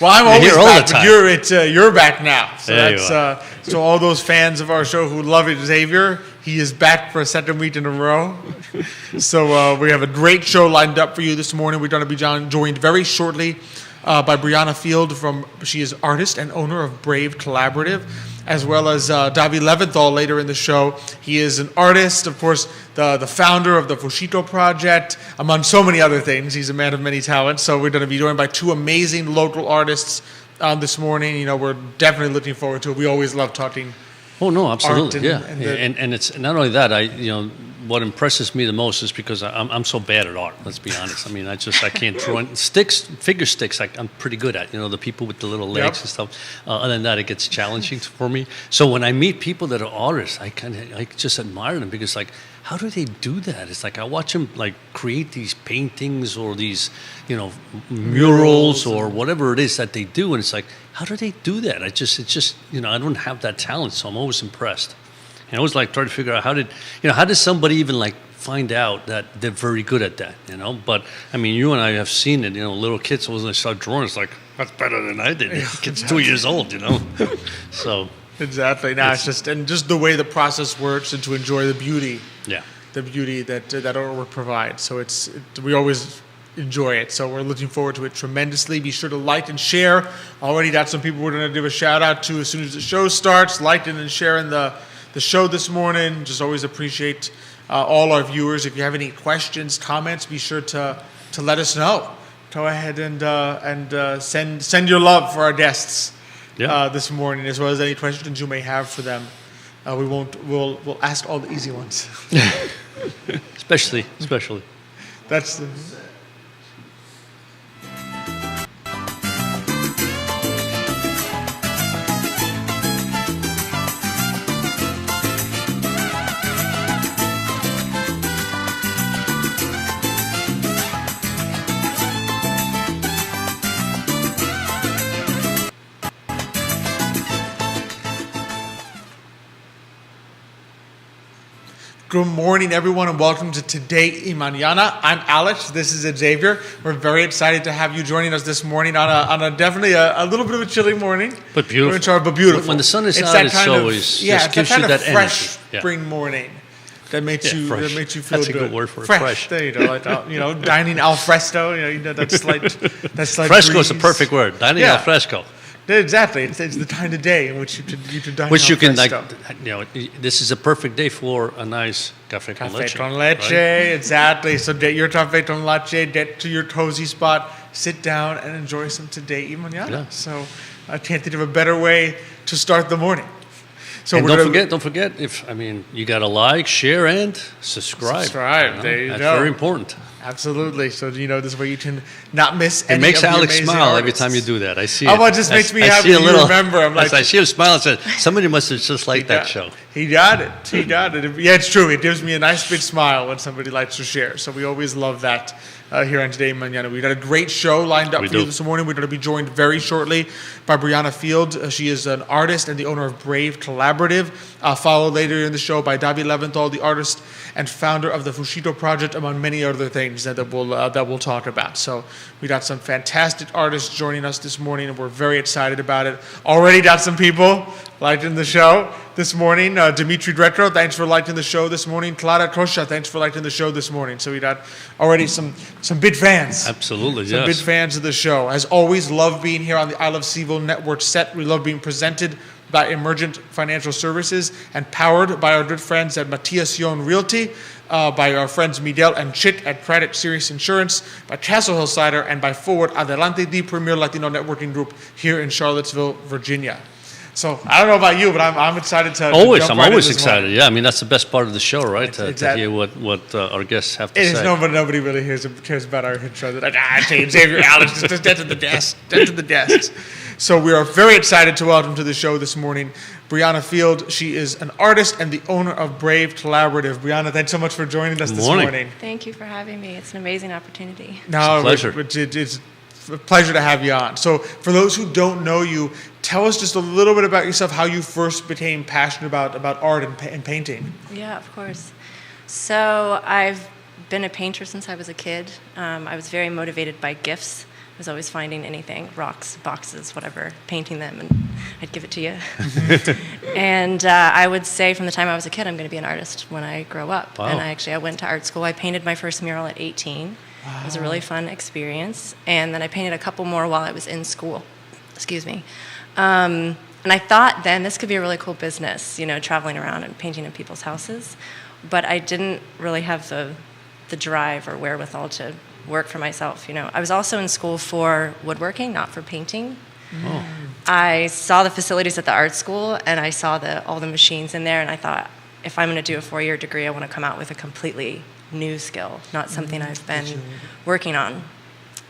Well, I'm always here all the back, time. but you're back now. So There you that's so all those fans of our show who love it, Xavier, he is back for a second week in a row. So we have a great show lined up for you this morning. We're going to be joined very shortly by Brianna Field she is artist and owner of Brave Collaborative, as well as Davi Leventhal later in the show. He is an artist, of course, the founder of the Fushito Project, among so many other things. He's a man of many talents. So we're going to be joined by two amazing local artists this morning. You know, we're definitely looking forward to it. We always love talking. Oh no, absolutely, art and it's not only that. What impresses me the most is because I'm so bad at art. Let's be honest. I mean, I can't draw figure sticks. I'm pretty good at. The people with the little legs and stuff. Other than that, it gets challenging for me. So when I meet people that are artists, I just admire them because how do they do that? It's like I watch them create these paintings or these murals or whatever it is that they do, and it's like, how do they do that? It's just I don't have that talent, so I'm always impressed. And I always try to figure out how did somebody even find out that they're very good at that, But I mean, you and I have seen it, little kids when they start drawing, it's like, that's better than I did. Kid's 2 years old, So exactly. Now it's just the way the process works, and to enjoy the beauty. Yeah. The beauty that artwork provides. So we always enjoy it. So we're looking forward to it tremendously. Be sure to like and share. Already got some people we're going to give a shout out to as soon as the show starts. Liking and sharing the show this morning. Just always appreciate all our viewers. If you have any questions, comments, be sure to let us know. Go ahead and send your love for our guests this morning, as well as any questions you may have for them. We'll ask all the easy ones. especially. That's Good morning, everyone, and welcome to Today y Mañana. I'm Alex. This is Xavier. We're very excited to have you joining us this morning on a definitely a little bit of a chilly morning. But beautiful. But beautiful. When the sun is out, it's always just gives you that fresh energy. spring morning that makes you feel That's good. That's a good word for it. Fresh. There you go. Dining al fresco. That slight Fresco is the breeze. perfect word. Dining al fresco. Exactly. It's the time of day in which you can dine Which al you can fresco. this is a perfect day for a nice café con leche. Café con leche, right? Exactly. So get your café con leche, get to your cozy spot, sit down and enjoy some Today y Mañana. Yeah. So I can't think of a better way to start the morning. So and don't forget, you got to like, share, and subscribe. There you go. That's very important. Absolutely. So this way you can not miss any It makes of the Alex amazing smile every artists. time you do that. I see Oh, it. well, it just makes me I happy see a you little, remember. I'm like, I see him smile and said, somebody must have just liked that show. He got it. Yeah, it's true. It gives me a nice big smile when somebody likes to share. So we always love that here on Today Mañana. We've got a great show lined up for you this morning. We're going to be joined very shortly by Brianna Field. She is an artist and the owner of Brave Collaborative. Followed later in the show by Davi Leventhal, the artist and founder of the Fushito Project, among many other things that we'll talk about. So we got some fantastic artists joining us this morning, and we're very excited about it. Already got some people liking the show this morning. Dimitri Dretro, thanks for liking the show this morning. Clara Kosha, thanks for liking the show this morning. So we got already some big fans. Absolutely, some big fans of the show. As always, love being here on the I Love Seville Network set. We love being presented by Emergent Financial Services and powered by our good friends at Matias Yon Realty, by our friends Miguel and Chit at Credit Serious Insurance, by Castle Hill Cider, and by Forward Adelante, the premier Latino networking group here in Charlottesville, Virginia. So I don't know about you, but I'm excited to. I'm always excited. Yeah, that's the best part of the show, right? To hear what our guests have to say. It is nobody really cares about our intro. They're like, Xavier, Alex, just get to the desk, get to the desks. So we are very excited to welcome to the show this morning Brianna Field. She is an artist and the owner of Brave Collaborative. Brianna, thanks so much for joining us this morning. Thank you for having me. It's an amazing opportunity. No, it's a pleasure. It's a pleasure to have you on. So for those who don't know you, tell us just a little bit about yourself, how you first became passionate about art and painting. Yeah, of course. So I've been a painter since I was a kid. I was very motivated by gifts. was always finding anything, rocks, boxes, whatever, painting them, and I'd give it to you. And I would say from the time I was a kid, I'm going to be an artist when I grow up. Wow. And I went to art school. I painted my first mural at 18. It was a really fun experience. And then I painted a couple more while I was in school. Excuse me. And I thought then this could be a really cool business, traveling around and painting in people's houses. But I didn't really have the drive or wherewithal to work for myself. I was also in school for woodworking, not for painting. Oh. I saw the facilities at the art school, and I saw all the machines in there, and I thought, if I'm going to do a 4-year degree, I want to come out with a completely new skill, not something I've been working on.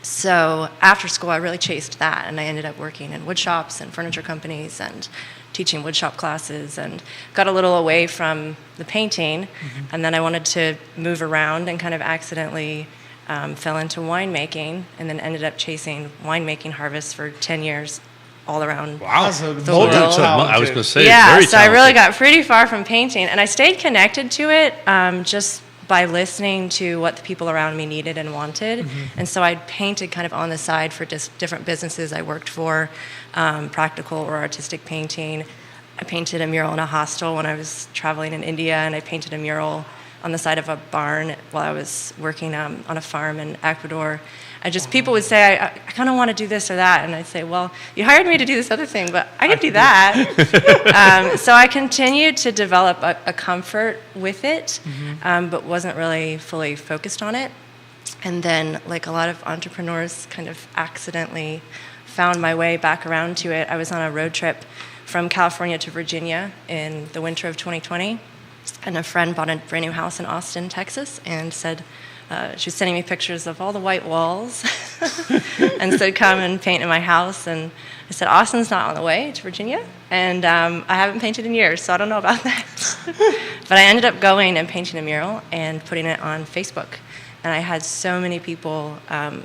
So after school, I really chased that, and I ended up working in wood shops and furniture companies and teaching wood shop classes, and got a little away from the painting. And then I wanted to move around and kind of accidentally fell into winemaking, and then ended up chasing winemaking harvests for 10 years all around So the world. I was going to say, Yeah, very so I really talented. got pretty far from painting, and I stayed connected to it just by listening to what the people around me needed and wanted. And so I'd painted kind of on the side for different businesses I worked for, practical or artistic painting. I painted a mural in a hostel when I was traveling in India, and I painted a mural on the side of a barn while I was working on a farm in Ecuador. People would say, I kind of want to do this or that. And I'd say, well, you hired me to do this other thing, but I could do that. So I continued to develop a comfort with it, but wasn't really fully focused on it. And then, like a lot of entrepreneurs, kind of accidentally found my way back around to it. I was on a road trip from California to Virginia in the winter of 2020. And a friend bought a brand new house in Austin, Texas, and said, she was sending me pictures of all the white walls and said, come and paint in my house. And I said, Austin's not on the way to Virginia, and I haven't painted in years, so I don't know about that. But I ended up going and painting a mural and putting it on Facebook. And I had so many people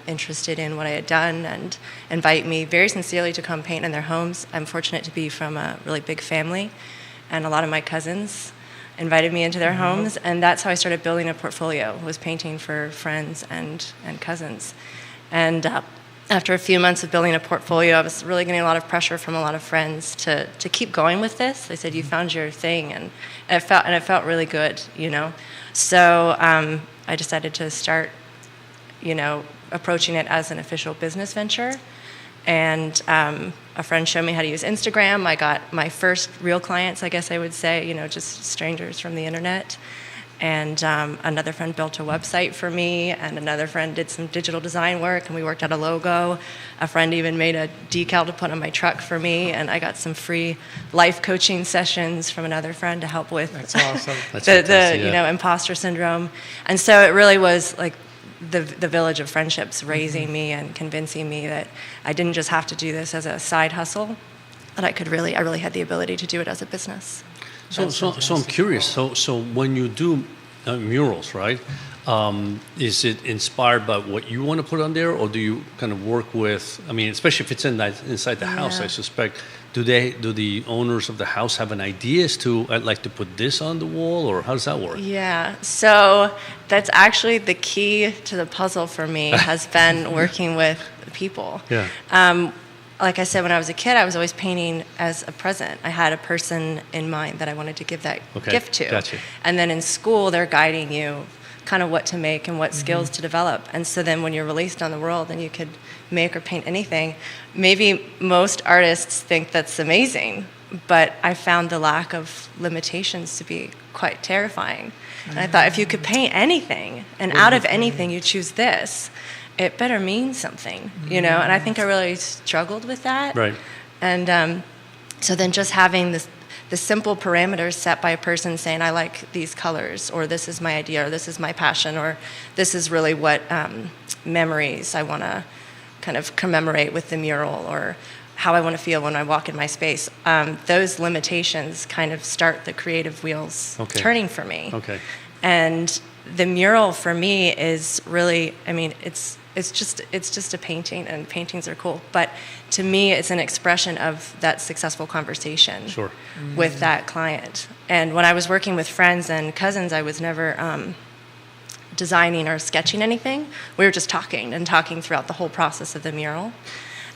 interested in what I had done and invite me very sincerely to come paint in their homes. I'm fortunate to be from a really big family, and a lot of my cousins invited me into their homes, and that's how I started building a portfolio, was painting for friends and cousins. And after a few months of building a portfolio, I was really getting a lot of pressure from a lot of friends to keep going with this. They said, you found your thing, and it felt really good, So I decided to start, approaching it as an official business venture. And a friend showed me how to use Instagram. I got my first real clients, I guess I would say, just strangers from the internet. And another friend built a website for me, and another friend did some digital design work, and we worked out a logo. A friend even made a decal to put on my truck for me, and I got some free life coaching sessions from another friend to help with That's awesome. the imposter syndrome. And so it really was like the village of friendships raising me and convincing me that I didn't just have to do this as a side hustle, that I really had the ability to do it as a business. So I'm curious. So when you do murals, right? Is it inspired by what you want to put on there, or do you kind of work with? I mean, especially if it's inside the house, I suspect. Do the owners of the house have an idea as to I'd like to put this on the wall, or how does that work? Yeah. So that's actually the key to the puzzle for me has been working with people. Yeah. Like I said, when I was a kid, I was always painting as a present. I had a person in mind that I wanted to give that gift to. Gotcha. And then in school, they're guiding you kind of what to make and what skills to develop. And so then when you're released on the world and you could make or paint anything, maybe most artists think that's amazing, but I found the lack of limitations to be quite terrifying. And I thought if you could paint anything, and out of anything you choose this, it better mean something, And I think I really struggled with that. Right. And so then just having the simple parameters set by a person saying, I like these colors, or this is my idea, or this is my passion, or this is really what memories I want to kind of commemorate with the mural, or how I want to feel when I walk in my space. Those limitations kind of start the creative wheels turning for me. Okay. And the mural for me is really, it's just a painting, and paintings are cool. But to me, it's an expression of that successful conversation with that client. And when I was working with friends and cousins, I was never designing or sketching anything. We were just talking and talking throughout the whole process of the mural.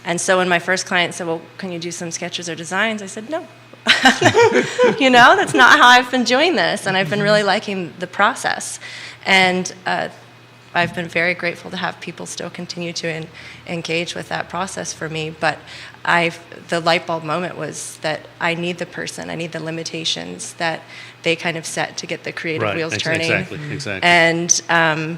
And so when my first client said, well, can you do some sketches or designs? I said, no. That's not how I've been doing this. And I've been really liking the process. And I've been very grateful to have people still continue to engage with that process for me. But the light bulb moment was that I need the person, I need the limitations that they kind of set to get the creative wheels turning. Exactly.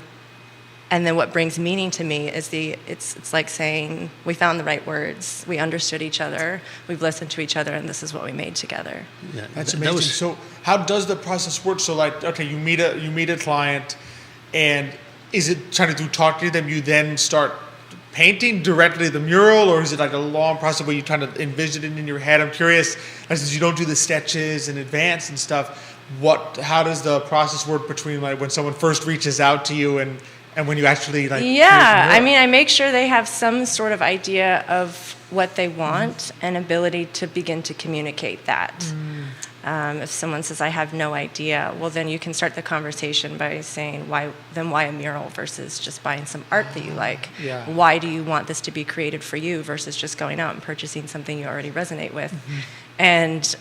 And then what brings meaning to me is it's like saying we found the right words, we understood each other, we've listened to each other, and this is what we made together. Yeah, that's amazing. So how does the process work? So like, okay, you meet a client, and is it trying to talk to them? You then start painting directly the mural, or is it like a long process where you trying to envision it in your head? I'm curious, since you don't do the sketches in advance and stuff, how does the process work between like when someone first reaches out to you and when you actually like? Yeah, I mean, I make sure they have some sort of idea of what they want and ability to begin to communicate that. If someone says, I have no idea, well, then you can start the conversation by saying, why a mural versus just buying some art that you like? Yeah. Why do you want this to be created for you versus just going out and purchasing something you already resonate with? And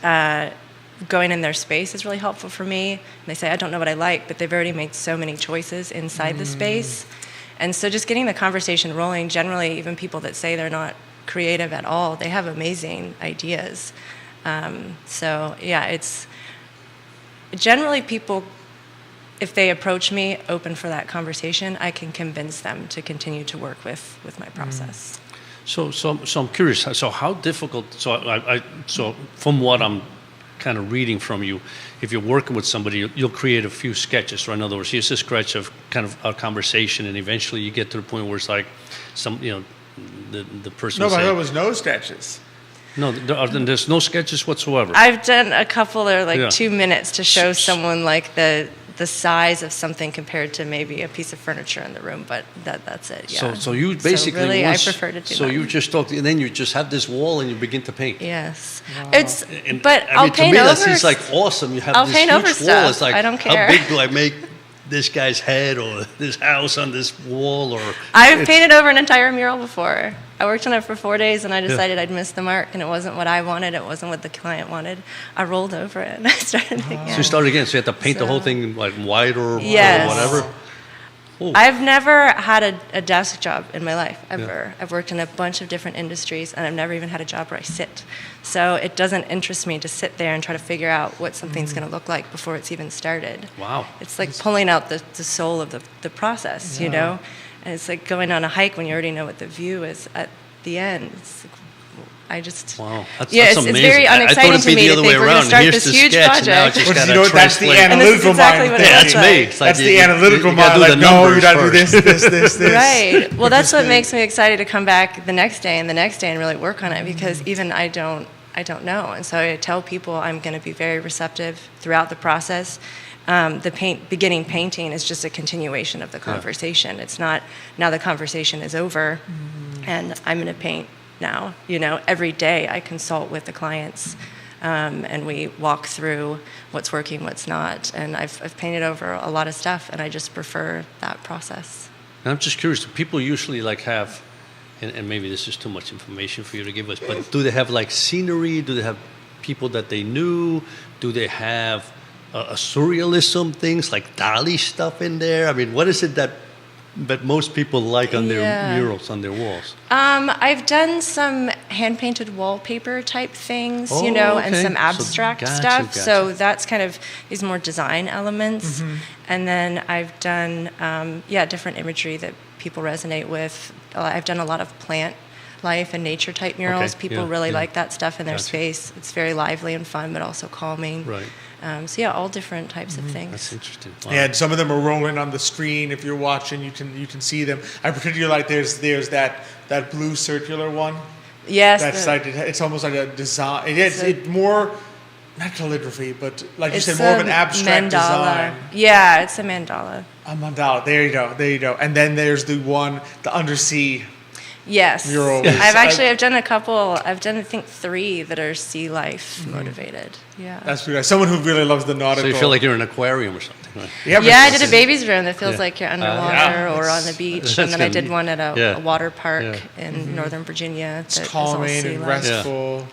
going in their space is really helpful for me. And they say, I don't know what I like, but they've already made so many choices inside the space. And so just getting the conversation rolling, generally, even people that say they're not creative at all, they have amazing ideas. So yeah, it's generally people, if they approach me open for that conversation, I can convince them to continue to work with my process. So I'm curious. So how difficult? So from what I'm kind of reading from you, if you're working with somebody, you'll create a few sketches. Or in other words, here's a sketch of kind of a conversation, and eventually you get to the point where it's like the person. No, but there was no sketches. No, there's no sketches whatsoever. I've done a couple that are like 2 minutes to show someone like the size of something compared to maybe a piece of furniture in the room, but that's it. Yeah. So you basically really, I prefer to do so that. you just talk, and then you just have this wall, and you begin to paint. Yes, Wow. I'll paint to me, over. that seems like awesome. You have I'll this paint huge over wall. stuff. It's like, I don't care. How big do I make this guy's head or this house on this wall? Or I've painted over an entire mural before. I worked on it for 4 days, and I decided I'd missed the mark, and it wasn't what I wanted. It wasn't what the client wanted. I rolled over it, and I started again. So you started again. So you had to paint the whole thing like white or Yes. whatever. Oh. I've never had a desk job in my life, ever. I've worked in a bunch of different industries, and I've never even had a job where I sit. So it doesn't interest me to sit there and try to figure out what something's going to look like before it's even started. Wow. It's like pulling out the soul of the process, And it's like going on a hike when you already know what the view is at the end. It's like, wow, that's it's amazing. very unexciting to me to think we're going to start this huge project. That's the analytical mind. That's me. That's the analytical mind. Like, no, you got to do this. Right. Well, that's what makes me excited to come back the next day and really work on it, because even I don't know. And so I tell people I'm going to be very receptive throughout the process. The beginning painting is just a continuation of the conversation. It's not, now the conversation is over, and I'm going to paint now. Every day I consult with the clients, and we walk through what's working, what's not. And I've painted over a lot of stuff, and I just prefer that process. And I'm just curious, do people usually like have, and maybe this is too much information for you to give us, but do they have like scenery? Do they have people that they knew? Do they have a surrealism, things like Dali stuff in there? I mean, what is it that most people like on their murals, on their walls? I've done some hand-painted wallpaper type things, and some abstract stuff. Gotcha. So that's kind of these more design elements. And then I've done, different imagery that people resonate with. I've done a lot of plant life and nature type murals. People really like that stuff in their space. It's very lively and fun, but also calming. Right. All different types of things. That's interesting. Wow. And some of them are rolling on the screen. If you're watching, you can see them. I particularly like there's that blue circular one. Yes. That's it's almost like a design. It's more not calligraphy, but like you said, more of an abstract mandala design. Yeah, it's a mandala. A mandala. There you go. And then there's the undersea. Yes. mural. I've done a couple. I've done, I think, 3 that are sea life motivated. Yeah. That's pretty nice. Someone who really loves the nautical. So you feel like you're in an aquarium or something, right? Yeah, but Yeah, I this did a is- baby's room that feels Yeah. like you're underwater Yeah, or on it's- the beach. that's And then I gonna did be- one at yeah. a water park Yeah. in Northern Virginia. It's that is all calming sea and life. restful.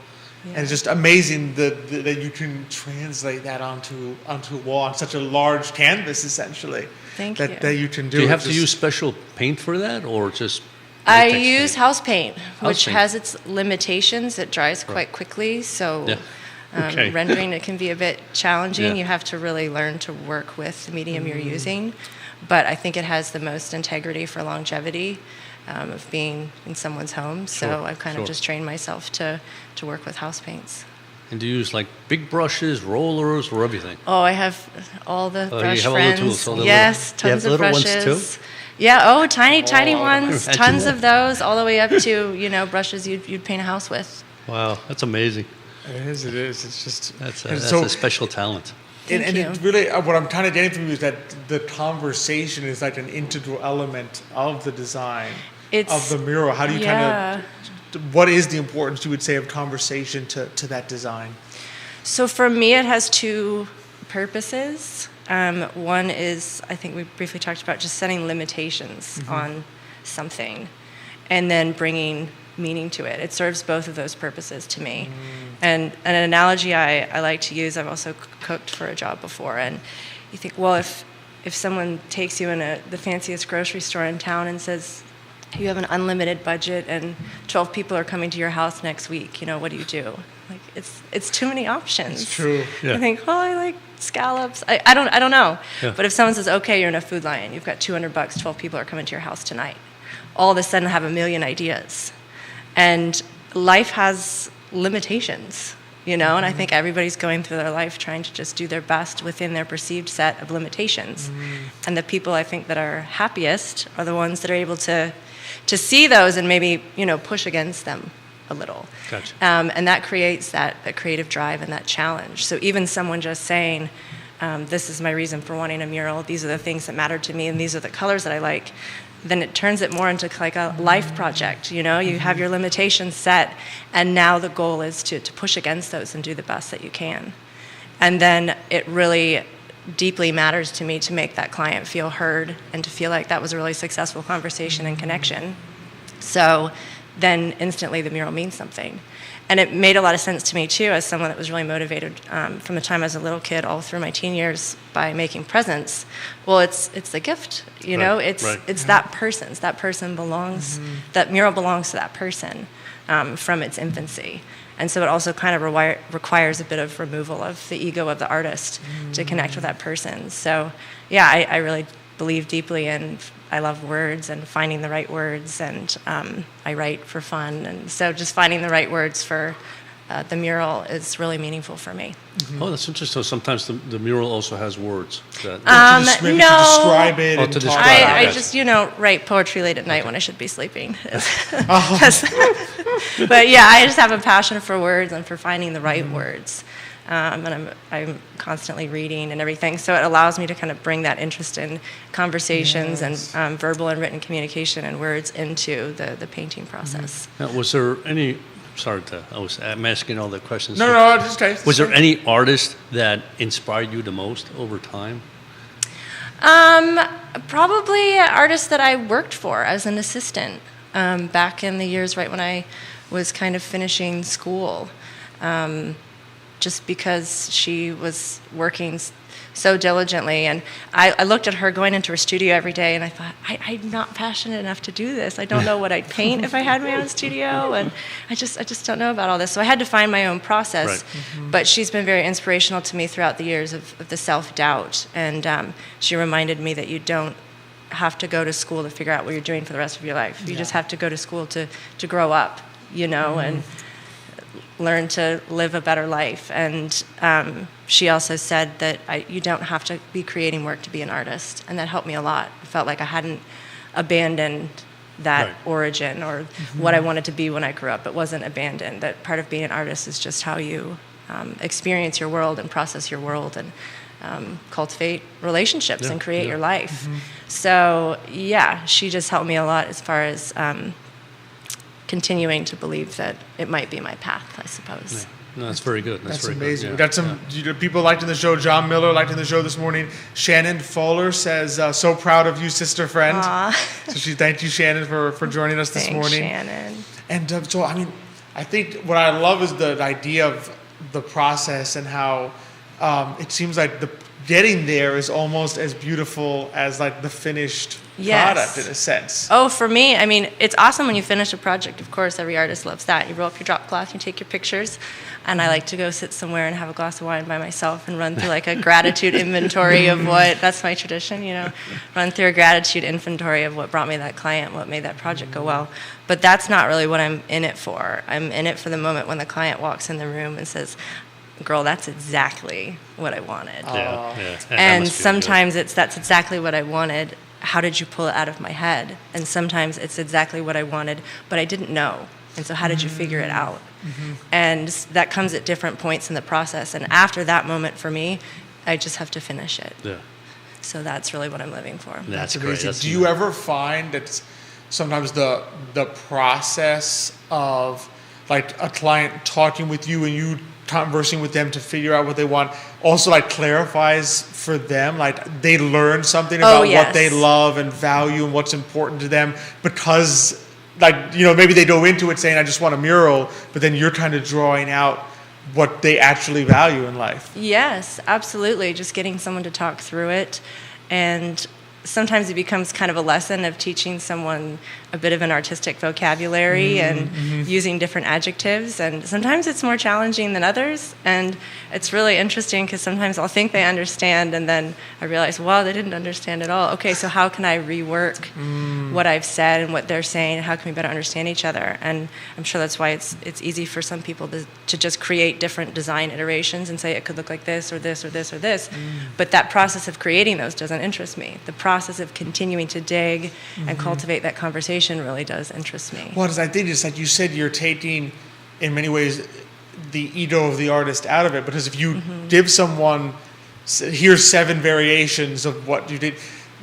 And it's just amazing that you can translate that onto a wall on such a large canvas, essentially. Thank that, you. That you can do. Do you It have to just- use special paint for that, or just? I latex use paint? house paint, which paint. has its limitations. It dries quite quickly, so Yeah. Okay. rendering it can be a bit challenging. Yeah. You have to really learn to work with the medium you're using. But I think it has the most integrity for longevity of being in someone's home. So Sure, I've kind sure. of just trained myself to work with house paints. And do you use like big brushes, rollers, or everything? Oh, I have all the Oh, you brush have all the friends. tools, all the Yes, little- you have tons of little ones brushes. too? Yeah, tiny ones, Imagine tons that. of those, all the way up to, brushes you'd paint a house with. Wow, that's amazing. It is. It's just. That's and a special talent. And, Thank and it really, what I'm kind of getting from you is that the conversation is like an integral element of the design of the mural. How do you kind of, what is the importance, you would say, of conversation to that design? So for me, it has 2 purposes. One is, I think we briefly talked about, just setting limitations on something and then bringing meaning to it. It serves both of those purposes to me. And an analogy I like to use, I've also cooked for a job before, and you think, well, if someone takes you in the fanciest grocery store in town and says, you have an unlimited budget and 12 people are coming to your house next week, what do you do? Like, it's too many options. It's true. Yeah. I think, I like scallops. I don't know. Yeah. But if someone says, okay, you're in a Food Lion, you've got $200, 12 people are coming to your house tonight, all of a sudden I have a million ideas. And life has limitations, and I think everybody's going through their life trying to just do their best within their perceived set of limitations. And the people I think that are happiest are the ones that are able to see those and maybe, push against them a little. Gotcha. And that creates that creative drive and that challenge. So even someone just saying, this is my reason for wanting a mural, these are the things that matter to me, and these are the colors that I like, then it turns it more into like a life project. You have your limitations set, and now the goal is to push against those and do the best that you can. And then it really deeply matters to me to make that client feel heard and to feel like that was a really successful conversation and connection. So then instantly the mural means something. And it made a lot of sense to me, too, as someone that was really motivated from the time I was a little kid all through my teen years by making presents. Well, it's a gift, Right, right. It's that person's. That person belongs, that mural belongs to that person from its infancy. And so it also kind of requires a bit of removal of the ego of the artist to connect with that person. So, yeah, I really believe deeply in, I love words and finding the right words, and I write for fun. And so just finding the right words for the mural is really meaningful for me. Oh, that's interesting. So sometimes the mural also has words. That, Maybe no. to describe it. Oh, and to talk describe about it. I Yes. just, write poetry late at night when I should be sleeping. But yeah, I just have a passion for words and for finding the right words. And I'm constantly reading and everything. So it allows me to kind of bring that interest in conversations and verbal and written communication and words into the painting process. Now, was there any? Sorry, I'm asking all the questions. No, just okay. Was there any artist that inspired you the most over time? Probably artists that I worked for as an assistant back in the years right when I was kind of finishing school. Just because she was working so diligently. And I looked at her going into her studio every day, and I thought, I'm not passionate enough to do this. I don't know what I'd paint if I had my own studio, and I just don't know about all this. So I had to find my own process. Right. But she's been very inspirational to me throughout the years of the self-doubt. And she reminded me that you don't have to go to school to figure out what you're doing for the rest of your life. You just have to go to school to grow up, and learn to live a better life. And she also said that you don't have to be creating work to be an artist, and that helped me a lot. I felt like I hadn't abandoned that Right. origin or what I wanted to be when I grew up. It wasn't abandoned. That part of being an artist is just how you experience your world and process your world and cultivate relationships and create your life. So yeah, she just helped me a lot as far as continuing to believe that it might be my path, I suppose. Yeah. No, that's very good. That's very amazing. Good. We got some people liked in the show. John Miller liked in the show this morning. Shannon Fowler says, so proud of you, sister friend. Aww. So she thanked you, Shannon, for joining us this morning. Shannon. And so, I mean, I think what I love is the idea of the process and how it seems like the getting there is almost as beautiful as like the finished product in a sense. Oh, for me, I mean, it's awesome when you finish a project. Of course, every artist loves that. You roll up your drop cloth, you take your pictures, and I like to go sit somewhere and have a glass of wine by myself and run through like a gratitude inventory of that's my tradition, run through a gratitude inventory of what brought me that client, what made that project go well. But that's not really what I'm in it for. I'm in it for the moment when the client walks in the room and says, girl, that's exactly what I wanted. Yeah. And sometimes that's exactly what I wanted. How did you pull it out of my head? And sometimes it's exactly what I wanted, but I didn't know. And so how did you figure it out? Mm-hmm. And that comes at different points in the process. And after that moment for me, I just have to finish it. Yeah. So that's really what I'm living for. That's amazing. Great. Do you ever find that sometimes the process of like a client talking with you and you conversing with them to figure out what they want also like clarifies for them, like they learn something about what they love and value and what's important to them because like maybe they go into it saying I just want a mural, but then you're kind of drawing out what they actually value in life? Yes, absolutely. Just getting someone to talk through it, and sometimes it becomes kind of a lesson of teaching someone a bit of an artistic vocabulary and using different adjectives. And sometimes it's more challenging than others. And it's really interesting because sometimes I'll think they understand and then I realize, well, they didn't understand at all. Okay, so how can I rework what I've said and what they're saying? How can we better understand each other? And I'm sure that's why it's easy for some people to just create different design iterations and say it could look like this or this or this or this. But that process of creating those doesn't interest me. The process of continuing to dig and cultivate that conversation really does interest me. Well, I think it's like you said, you're taking, in many ways, the ego of the artist out of it. Because if you give someone, here's 7 variations of what you did,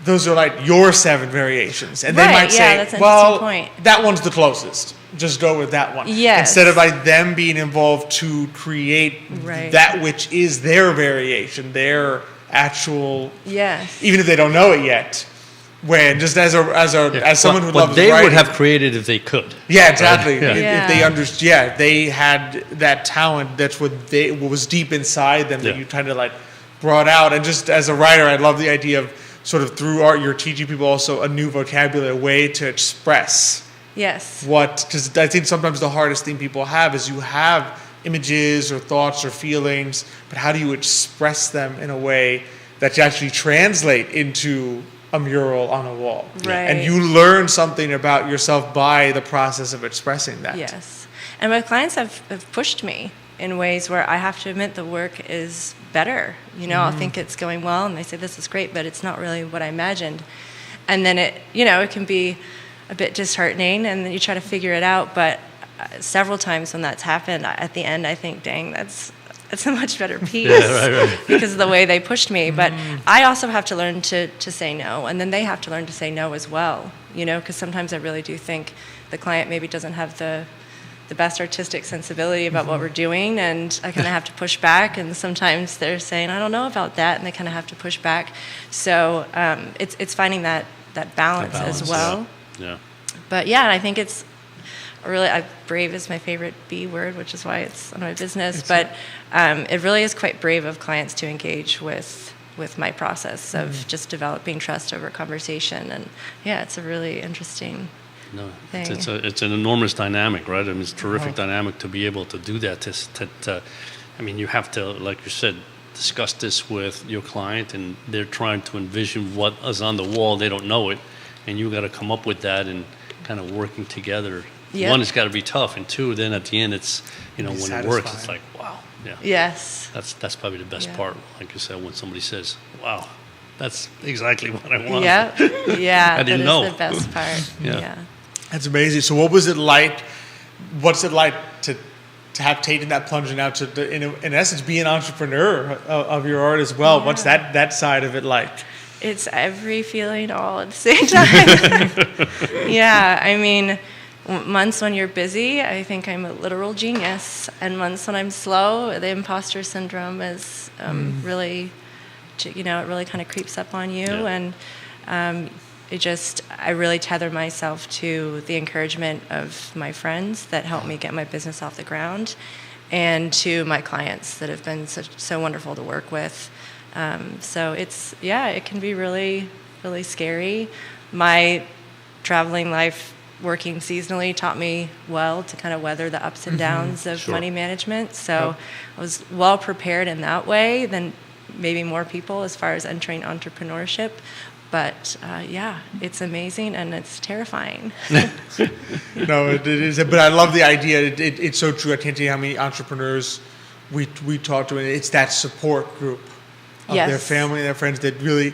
those are like your 7 variations. And they might say, that's an well, point. that one's the closest. Just go with that one. Yes. Instead of like them being involved to create that which is their variation, their actual, even if they don't know it yet. When just as someone who loves they writing, would have created if they could. Yeah, exactly. Right? If they understood, they had that talent. That's what was deep inside them that you kind of like brought out. And just as a writer, I love the idea of sort of through art, you're teaching people also a new vocabulary, a way to express. Yes. Because I think sometimes the hardest thing people have is you have images or thoughts or feelings, but how do you express them in a way that you actually translate into a mural on a wall? Right. And you learn something about yourself by the process of expressing that. Yes. And my clients have pushed me in ways where I have to admit the work is better. I'll think it's going well and they say this is great, but it's not really what I imagined. And then it can be a bit disheartening and then you try to figure it out. But several times when that's happened, at the end I think, dang, that's a much better piece because of the way they pushed me. But I also have to learn to say no, and then they have to learn to say no as well, because sometimes I really do think the client maybe doesn't have the best artistic sensibility about what we're doing, and I kind of have to push back, and sometimes they're saying, I don't know about that, and they kind of have to push back. So it's finding that balance as well. Yeah. But yeah, and I think it's really, brave is my favorite B word, which is why it's on my business. But it really is quite brave of clients to engage with my process of just developing trust over conversation. And yeah, it's a really interesting thing. It's an enormous dynamic, right? I mean, it's a terrific dynamic to be able to do that. You have to, like you said, discuss this with your client, and they're trying to envision what is on the wall. They don't know it, and you got to come up with that and kind of working together. Yep. One, it's got to be tough, and two, then at the end, it's when satisfying. it works, it's like, wow, yeah. Yes. That's probably the best part. Like you said, when somebody says, "Wow, that's exactly what I want." Yeah, I didn't know. That is the best part. Yeah. That's amazing. So, what was it like? What's it like to have taken that plunge and now to, in essence, be an entrepreneur of your art as well? Yeah. What's that side of it like? It's every feeling all at the same time. Yeah, I mean, Months when you're busy, I think I'm a literal genius, and months when I'm slow, the imposter syndrome is really, it really kind of creeps up on you, and I really tether myself to the encouragement of my friends that help me get my business off the ground, and to my clients that have been so wonderful to work with. So it can be really, really scary. My traveling life, working seasonally, taught me well to kind of weather the ups and downs of money management. So I was well prepared in that way than maybe more people as far as entering entrepreneurship. But it's amazing and it's terrifying. No, it is. But I love the idea. It's so true. I can't tell you how many entrepreneurs we talk to, and it's that support group of their family and their friends that really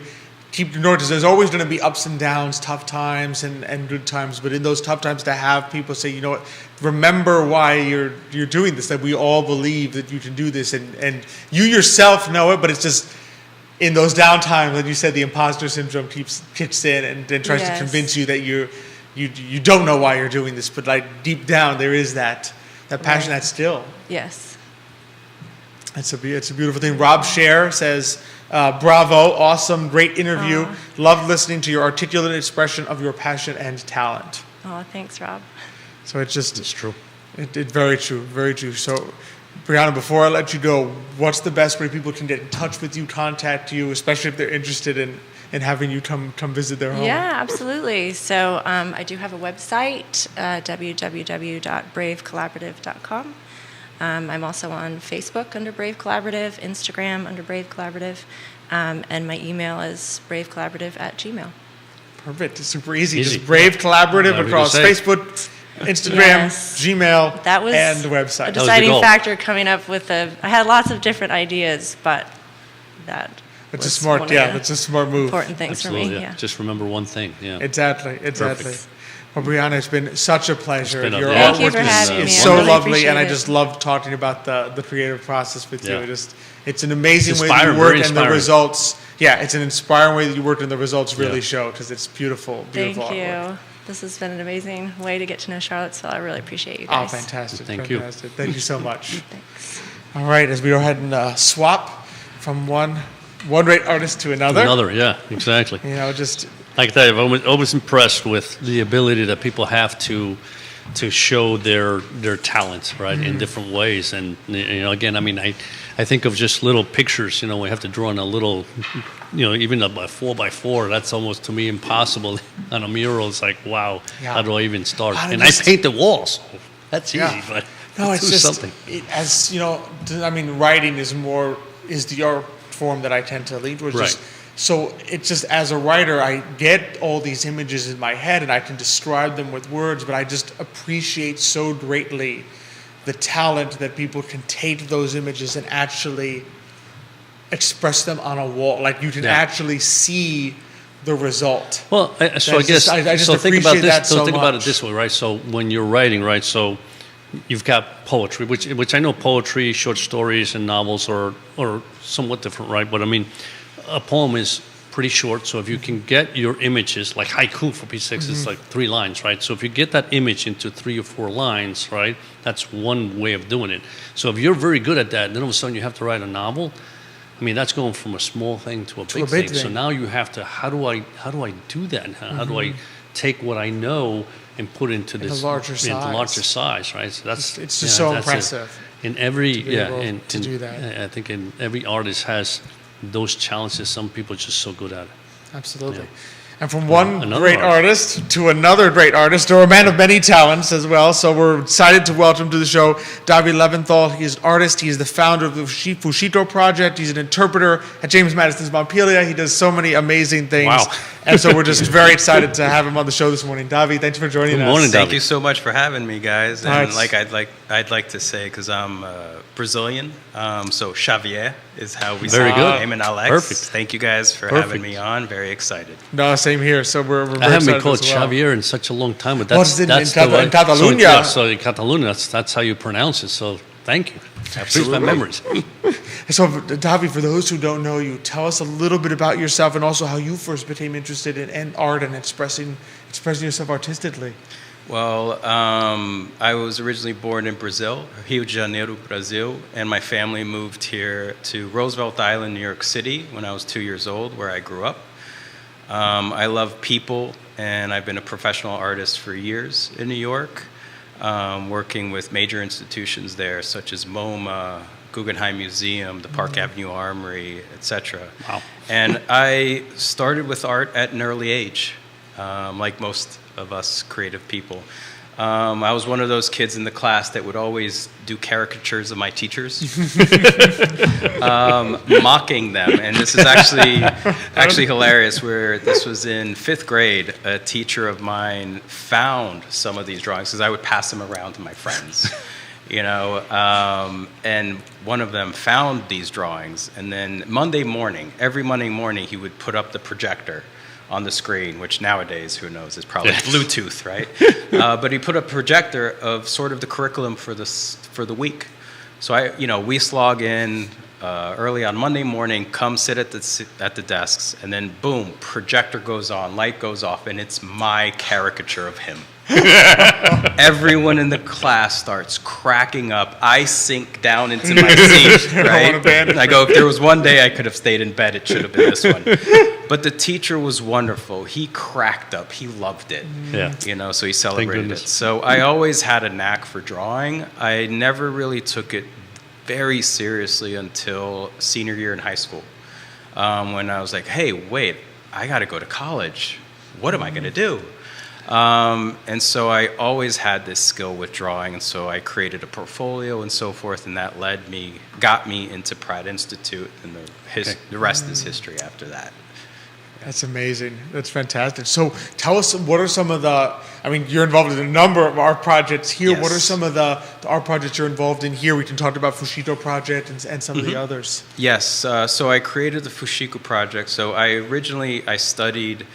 keep the north. There's always going to be ups and downs, tough times and good times. But in those tough times, to have people say, you know what, remember why you're doing this. That we all believe that you can do this, and you yourself know it. But it's just in those downtimes, like you said, the imposter syndrome kicks in and then tries to convince you that you don't know why you're doing this. But like deep down, there is that passion that's still. Yes. It's a beautiful thing. Rob Scher says, bravo, awesome, great interview. Loved listening to your articulate expression of your passion and talent. Oh, thanks, Rob. So It's true. It's very true, very true. So, Brianna, before I let you go, what's the best way people can get in touch with you, contact you, especially if they're interested in having you come visit their home? Yeah, absolutely. So I do have a website, www.bravecollaborative.com. I'm also on Facebook under Brave Collaborative, Instagram under Brave Collaborative, and my email is bravecollaborative@gmail.com. Perfect. It's super easy. Just Brave Collaborative across Facebook, Instagram, Gmail, and the website. A deciding factor coming up with I had lots of different ideas, but that's a smart move. Important things Absolutely, for me. yeah. Just remember one thing. Yeah. Exactly. Perfect. Well, Brianna, it's been such a pleasure. Your Thank you artwork for having me. is so really lovely, and I appreciate just love talking about the creative process with you. Yeah. It's an amazing way that you work, and the results. Yeah, it's an inspiring way that you work, and the results really show because it's beautiful, beautiful Thank artwork. you. This has been an amazing way to get to know Charlottesville. I really appreciate you guys. Oh, fantastic! Thank you. Thank you so much. Thanks. All right, as we go ahead and swap from one great artist to another. Yeah, exactly. Just. Like that, I'm always impressed with the ability that people have to show their talent, right, in different ways. And again, I mean, I think of just little pictures. We have to draw on a little, even a 4x4. That's almost to me impossible on a mural. It's like, wow, how do I even start? And I paint the walls. That's easy, but no, it's just something. Writing is the art form that I tend to lean towards. Right. So it's just, as a writer, I get all these images in my head and I can describe them with words, but I just appreciate so greatly the talent that people can take those images and actually express them on a wall. Like you can actually see the result. Well, I guess think about this. So think about it this way, right? So when you're writing, right? So you've got poetry, which I know poetry, short stories, and novels are somewhat different, right? But I mean, a poem is pretty short, so if you can get your images, like haiku for Pete's sakes, it's like 3 lines, right? So if you get that image into 3 or 4 lines, right, that's one way of doing it. So if you're very good at that, then all of a sudden you have to write a novel. I mean, that's going from a small thing to a big thing. So now you have to, how do I do that? How do I take what I know and put into this larger size, right? So that's it's just so impressive. In every to do that. I think in every artist has those challenges. Some people are just so good at it. Absolutely. And from one great artist to another great artist, or a man of many talents as well. So we're excited to welcome to the show Davi Leventhal. He's an artist. He's the founder of the Fushito Project. He's an interpreter at James Madison's Montpelier. He does so many amazing things. Wow. And so we're just very excited to have him on the show this morning. Davi, thanks for joining us. Good morning, Davi. Thank you so much for having me, guys. And I'd like to say, because I'm Brazilian, so Xavier is how we say my name in Alex. Perfect. Thank you guys for having me on. Very excited. No, same here. So we're very I haven't been excited called as well. Xavier in such a long time, but in Catalunya. So in Catalunya, that's how you pronounce it. So thank you. Absolutely. My memories. So, Davi, for those who don't know you, tell us a little bit about yourself and also how you first became interested in art and expressing yourself artistically. Well, I was originally born in Brazil, Rio de Janeiro, Brazil, and my family moved here to Roosevelt Island, New York City when I was 2 years old, where I grew up. I love people, and I've been a professional artist for years in New York, working with major institutions there, such as MoMA, Guggenheim Museum, the Park Avenue Armory, etc. Wow. And I started with art at an early age, like most of us creative people. I was one of those kids in the class that would always do caricatures of my teachers, mocking them. And this is actually hilarious, where this was in 5th grade. A teacher of mine found some of these drawings, because I would pass them around to my friends. And one of them found these drawings, and then every Monday morning, he would put up the projector on the screen, which nowadays, who knows, is probably Bluetooth, right? But he put a projector of sort of the curriculum for the week. So we slog in early on Monday morning, come sit at the desks, and then boom, projector goes on, light goes off, and it's my caricature of him. Everyone in the class starts cracking up. I sink down into my seat, right? I go, if there was one day I could have stayed in bed, it should have been this one. But the teacher was wonderful. He cracked up. He loved it. Yeah. So he celebrated it. So I always had a knack for drawing. I never really took it very seriously until senior year in high school, when I was like, hey, wait, I got to go to college. What am I going to do? And so I always had this skill with drawing, and so I created a portfolio and so forth, and that got me into Pratt Institute, and the rest is history after that. That's amazing. That's fantastic. So tell us, what are some of you're involved in a number of art projects here. Yes. What are some of the art projects you're involved in here? We can talk about Fushito Project and some of the others. Yes. So I created the Fushiko Project. So I studied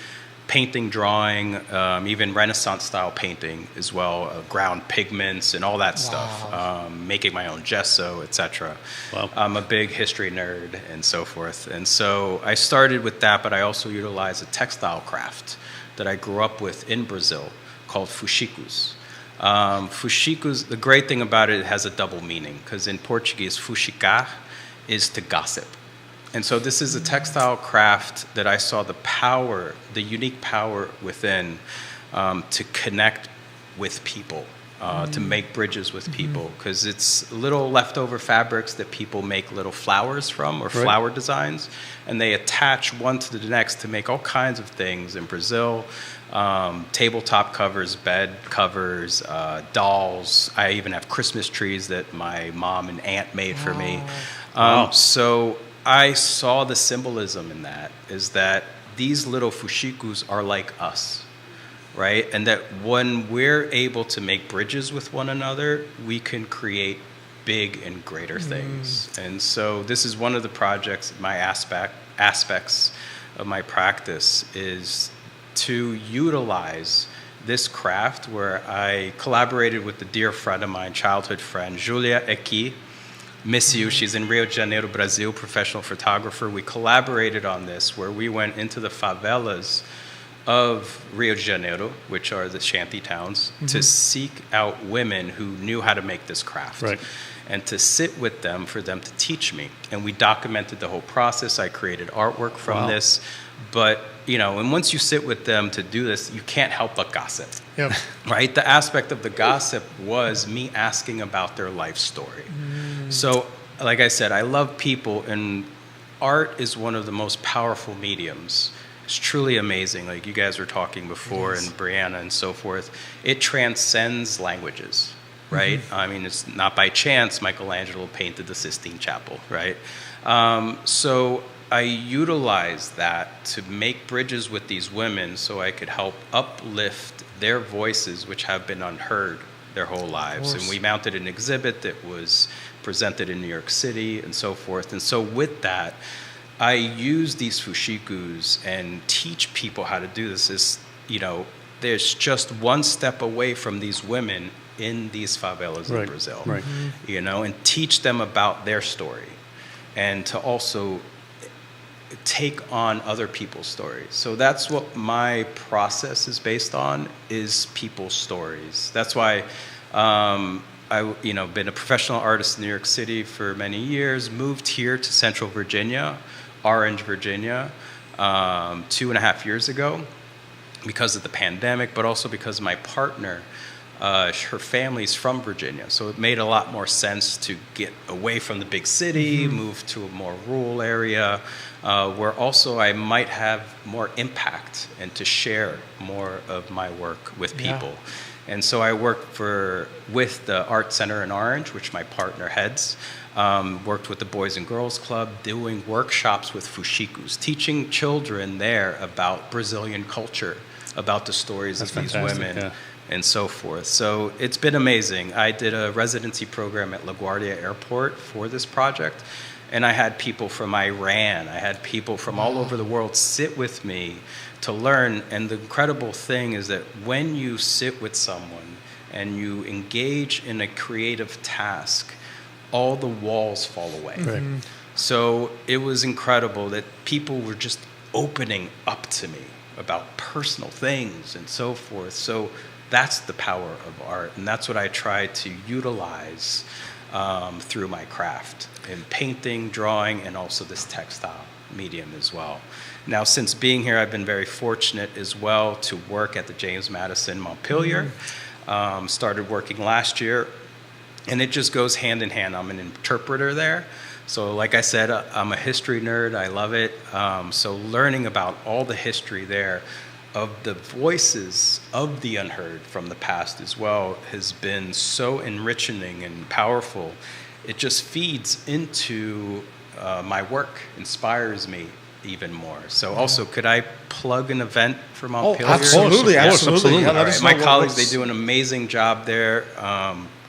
painting, drawing, even Renaissance-style painting as well, ground pigments and all that stuff, making my own gesso, etc. Wow. I'm a big history nerd and so forth. And so I started with that, but I also utilized a textile craft that I grew up with in Brazil called fuxicos. Fuxicos, the great thing about it has a double meaning, because in Portuguese, fuxicar is to gossip. And so this is a textile craft that I saw the unique power within, to connect with people, to make bridges with people, because it's little leftover fabrics that people make little flowers from, or flower designs, and they attach one to the next to make all kinds of things in Brazil. Tabletop covers, bed covers, dolls. I even have Christmas trees that my mom and aunt made for me. So I saw the symbolism in that, is that these little fuxicos are like us, right? And that when we're able to make bridges with one another, we can create big and greater things. And so this is one of the projects, my aspects of my practice, is to utilize this craft, where I collaborated with a dear friend of mine, childhood friend, Julia Eki. Miss you. She's in Rio de Janeiro, Brazil, professional photographer. We collaborated on this, where we went into the favelas of Rio de Janeiro, which are the shanty towns, to seek out women who knew how to make this craft. Right. And to sit with them, for them to teach me. And we documented the whole process. I created artwork from this. But, and once you sit with them to do this, you can't help but gossip. Yep. Right? The aspect of the gossip was me asking about their life story. So, like I said, I love people, and art is one of the most powerful mediums. It's truly amazing. Like you guys were talking before, and Brianna and so forth. It transcends languages, right? I mean, it's not by chance Michelangelo painted the Sistine Chapel, right? So I utilized that to make bridges with these women, so I could help uplift their voices, which have been unheard their whole lives. And we mounted an exhibit that was presented in New York City and so forth. And so with that, I use these fuxicos and teach people how to do this. There's just one step away from these women in these favelas in Brazil, and teach them about their story, and to also take on other people's stories. So that's what my process is based on, is people's stories. That's why I been a professional artist in New York City for many years, moved here to Central Virginia, Orange, Virginia, 2.5 years ago because of the pandemic, but also because my partner, her family's from Virginia. So it made a lot more sense to get away from the big city, move to a more rural area, where also I might have more impact and to share more of my work with people. Yeah. And so I work with the Art Center in Orange, which my partner heads. Worked with the Boys and Girls Club, doing workshops with fuxikus, teaching children there about Brazilian culture, about the stories of these women, and so forth. So it's been amazing. I did a residency program at LaGuardia Airport for this project, and I had people from Iran, I had people from all over the world sit with me to learn. And the incredible thing is that when you sit with someone and you engage in a creative task, all the walls fall away. Right. So it was incredible that people were just opening up to me about personal things and so forth. So that's the power of art, and that's what I try to utilize through my craft in painting, drawing, and also this textile medium as well. Now, since being here, I've been very fortunate as well to work at the James Madison Montpelier. Started working last year, and it just goes hand in hand. I'm an interpreter there. So like I said, I'm a history nerd. I love it. So learning about all the history there of the voices of the unheard from the past as well has been so enriching and powerful. It just feeds into my work, inspires me even more. So also, could I plug an event for Montpelier? Oh, absolutely, absolutely. Yeah, all right. My colleagues, they do an amazing job there.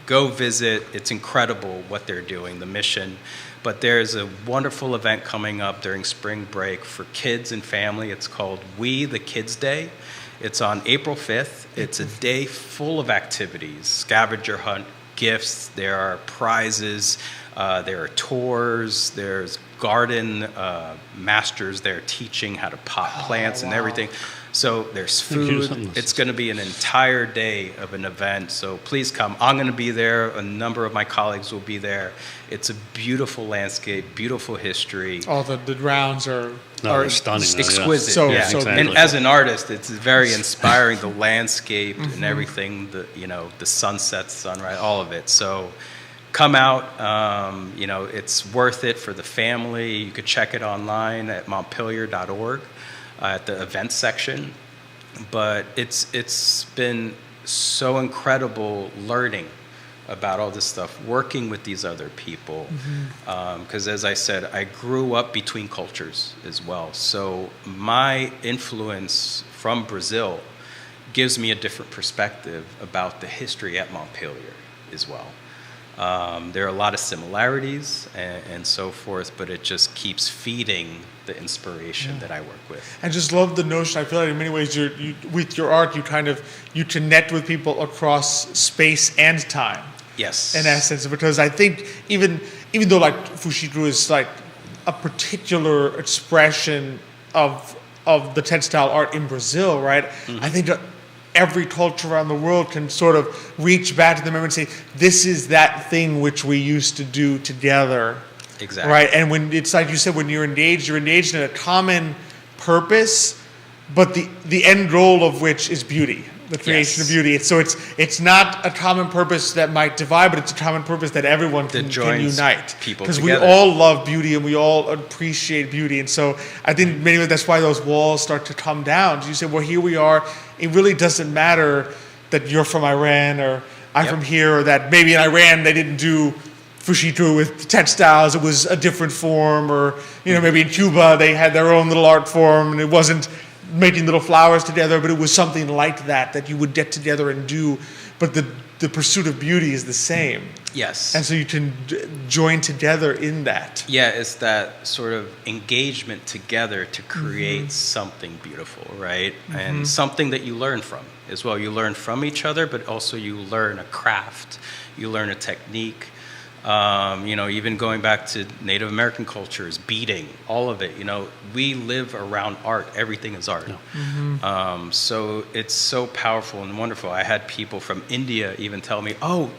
Go visit. It's incredible what they're doing, the mission. But there's a wonderful event coming up during spring break for kids and family. It's called We the Kids Day. It's on April 5th. It's a day full of activities, scavenger hunt, gifts, there are prizes, there are tours, there's garden masters there teaching how to pot plants and everything. So there's food. It's going to be an entire day of an event. So please come. I'm going to be there. A number of my colleagues will be there. It's a beautiful landscape, beautiful history. All the grounds are stunning. Exquisite. So exactly. And as an artist, it's very inspiring, the landscape and everything, the sunset, sunrise, all of it. So come out. It's worth it for the family. You could check it online at montpelier.org. At the events section, but it's been so incredible learning about all this stuff, working with these other people, because as I said, I grew up between cultures as well, so my influence from Brazil gives me a different perspective about the history at Montpelier as well. There are a lot of similarities and so forth, but it just keeps feeding the inspiration that I work with. I just love the notion. I feel like in many ways, you with your art, you connect with people across space and time. Yes. In essence, because I think even though like Fuxiku is like a particular expression of the textile art in Brazil, right? I think that every culture around the world can sort of reach back to the memory and say, this is that thing which we used to do together. Exactly. Right. And when it's like you said, when you're engaged in a common purpose, but the end goal of which is beauty, the creation of beauty. So it's not a common purpose that might divide, but it's a common purpose that everyone can unite. Because we all love beauty and we all appreciate beauty. And so I think maybe that's why those walls start to come down. You say, well, here we are. It really doesn't matter that you're from Iran or I'm from here, or that maybe in Iran they didn't do Fuxiku with textiles, it was a different form, or maybe in Cuba they had their own little art form and it wasn't making little flowers together, but it was something like that you would get together and do, but the pursuit of beauty is the same. Yes. And so you can join together in that. Yeah, it's that sort of engagement together to create something beautiful, right? And something that you learn from as well. You learn from each other, but also you learn a craft, you learn a technique. Even going back to Native American cultures, beading, all of it. We live around art. Everything is art. Yeah. So it's so powerful and wonderful. I had people from India even tell me, "Oh,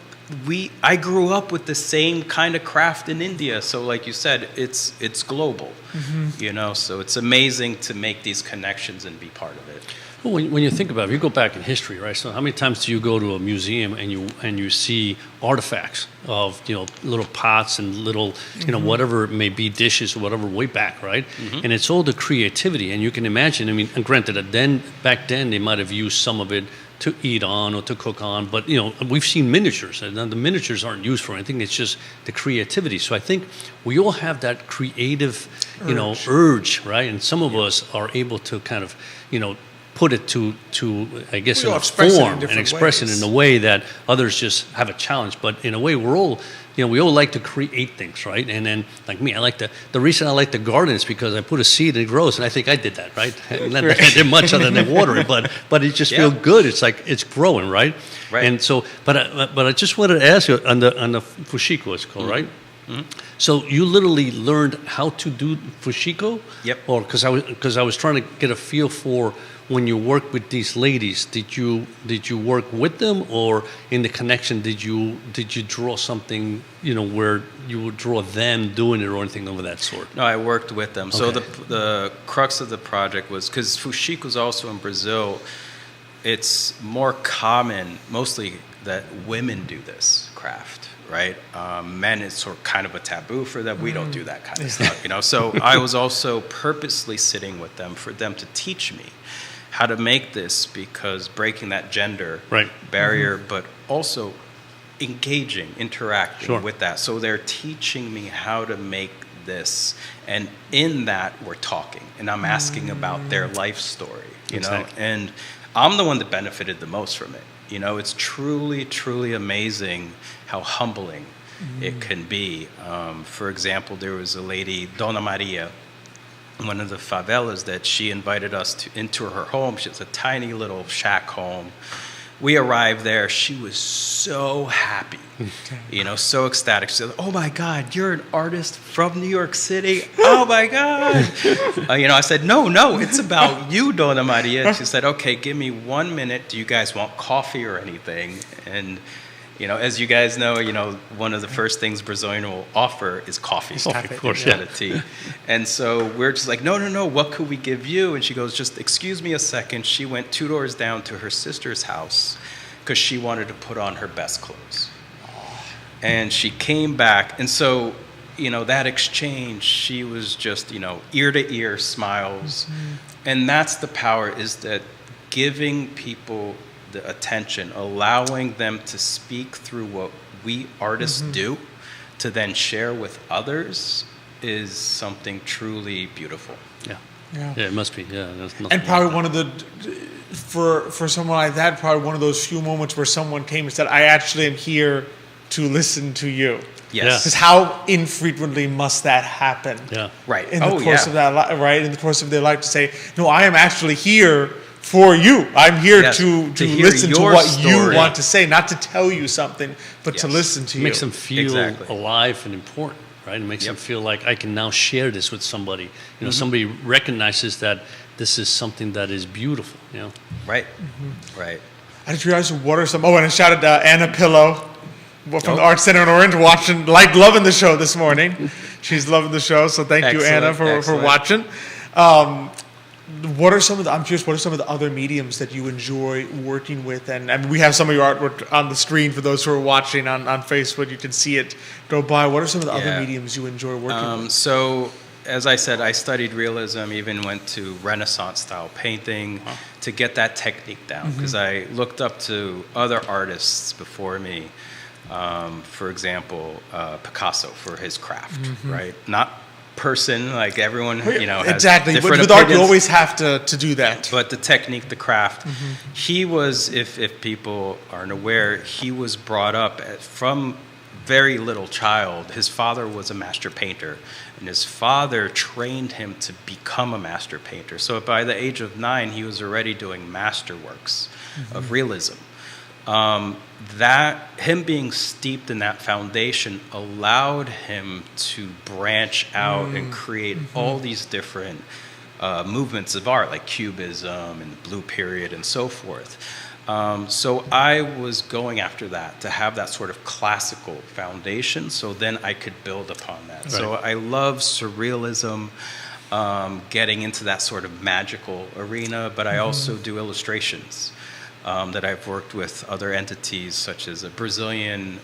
I grew up with the same kind of craft in India." So, like you said, it's global. So it's amazing to make these connections and be part of it. Well, when you think about it, if you go back in history, right? So how many times do you go to a museum and you see artifacts of little pots and little whatever it may be, dishes or whatever, way back, right? And it's all the creativity, and you can imagine. I mean, and granted that back then they might have used some of it to eat on or to cook on, but we've seen miniatures, and the miniatures aren't used for anything. It's just the creativity. So I think we all have that creative urge, right? And some of us are able to kind of put it to I guess in a form and express it in a way that others just have a challenge. But in a way, we're all we all like to create things, right? And then, like me, I like the reason I like the garden is because I put a seed and it grows, and I think I did that, right? Not that I did much other than water it, but it just feels good. It's like it's growing, right? Right. And so, but I just wanted to ask you on the fushiko, it's called, right? So you literally learned how to do fushiko? Yep. Or because I was trying to get a feel for when you work with these ladies, did you work with them, or in the connection did you draw something where you would draw them doing it or anything of that sort? No, I worked with them. Okay. So the crux of the project was because fushiko is also in Brazil. It's more common, mostly, that women do this craft. Right, men is sort of kind of a taboo for them. We don't do that kind of stuff, So I was also purposely sitting with them for them to teach me how to make this, because breaking that gender barrier, but also engaging, interacting with that. So they're teaching me how to make this, and in that we're talking, and I'm asking about their life story, and I'm the one that benefited the most from it. It's truly, truly amazing how humbling it can be. For example, there was a lady, Dona Maria, one of the favelas, that she invited us into her home. She has a tiny little shack home. We arrived there. She was so happy, so ecstatic. She said, "Oh my God, you're an artist from New York City. Oh my God." I said, no, it's about you, Dona Maria. And she said, "Okay, give me 1 minute. Do you guys want coffee or anything?" And as you guys know, one of the first things Brazilian will offer is coffee. Of course, instead of tea. And so we're just like, no, what could we give you? And she goes, "Just excuse me a second." She went 2 doors down to her sister's house because she wanted to put on her best clothes. And she came back. And so, that exchange, she was just, ear to ear smiles. And that's the power, is that giving people the attention, allowing them to speak through what we artists do, to then share with others, is something truly beautiful. Yeah, it must be. Yeah, and probably one of the, for someone like that, probably one of those few moments where someone came and said, "I actually am here to listen to you." Yes. Because how infrequently must that happen? Yeah. Right. In the course of that, right? In the course of their life, to say, "No, I am actually here for you. I'm here to listen to what story. You want to say, not to tell you something, but to listen to you." It makes them feel alive and important, right? It makes them feel like I can now share this with somebody. Somebody recognizes that this is something that is beautiful. Right. Right. I just realized, what are some? Oh, and I shouted Anna Pillow from the Art Center in Orange, loving the show this morning. She's loving the show, so thank you, Anna, for watching. What are some of the? I'm curious. What are some of the other mediums that you enjoy working with? And I mean, we have some of your artwork on the screen for those who are watching on Facebook. You can see it go by. What are some of the other mediums you enjoy working with? So, as I said, I studied realism. Even went to Renaissance style painting to get that technique down, because I looked up to other artists before me. For example, Picasso for his craft, right? Not person, like everyone, has exactly. different with art, you always have to do that. But the technique, the craft, he was, if people aren't aware, he was brought up from very little child. His father was a master painter, and his father trained him to become a master painter. So by the age of 9, he was already doing masterworks of realism. That him being steeped in that foundation allowed him to branch out and create all these different movements of art, like Cubism and the Blue Period and so forth. So I was going after that, to have that sort of classical foundation, so then I could build upon that. Right. So I love surrealism, getting into that sort of magical arena, but I also do illustrations that I've worked with other entities, such as a Brazilian